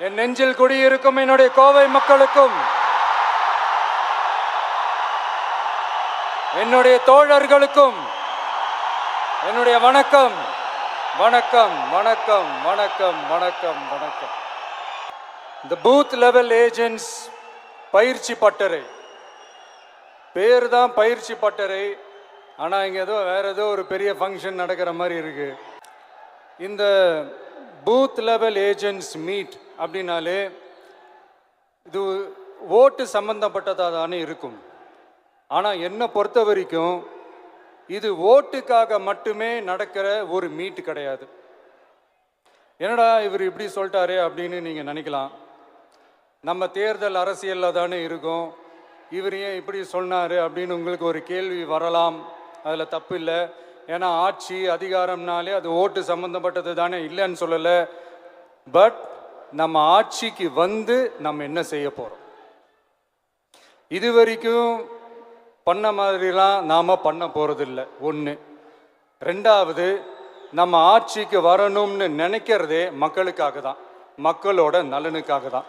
என் நெஞ்சில் குடியிருக்கும் என்னுடைய கோவை மக்களுக்கும் என்னுடைய தோழர்களுக்கும் என்னுடைய வணக்கம் வணக்கம் வணக்கம் வணக்கம் வணக்கம் வணக்கம். இந்த பூத் லெவல் ஏஜென்ட்ஸ் பயிற்சி பட்டறை பேர் தான் பயிற்சி பட்டறை, ஆனால் இங்கே வேற ஏதோ ஒரு பெரிய ஃபங்க்ஷன் நடக்கிற மாதிரி இருக்கு. இந்த பூத் லெவல் ஏஜென்ட்ஸ் மீட் அப்படின்னாலே இது ஓட்டு சம்பந்தப்பட்டதாக தானே இருக்கும். ஆனால் என்னை பொறுத்த வரைக்கும் இது ஓட்டுக்காக மட்டுமே நடக்கிற ஒரு மீட் கிடையாது. என்னடா இவர் இப்படி சொல்லிட்டாரு அப்படின்னு நீங்கள் நினைக்கலாம். நம்ம தேர்தல் அரசியலில் தானே இருக்கும், இவர் ஏன் இப்படி சொன்னார் அப்படின்னு உங்களுக்கு ஒரு கேள்வி வரலாம். அதில் தப்பு இல்லை. ஏன்னா ஆட்சி அதிகாரம்னாலே அது ஓட்டு சம்மந்தப்பட்டது தானே, இல்லைன்னு சொல்லலை. பட் நம்ம ஆட்சிக்கு வந்து நம்ம என்ன செய்ய போகிறோம், இது வரைக்கும் பண்ண மாதிரிலாம் நாம் பண்ண போகிறதில்ல. ஒன்று. ரெண்டாவது, நம்ம ஆட்சிக்கு வரணும்னு நினைக்கிறதே மக்களுக்காக தான், மக்களோட நலனுக்காக தான்.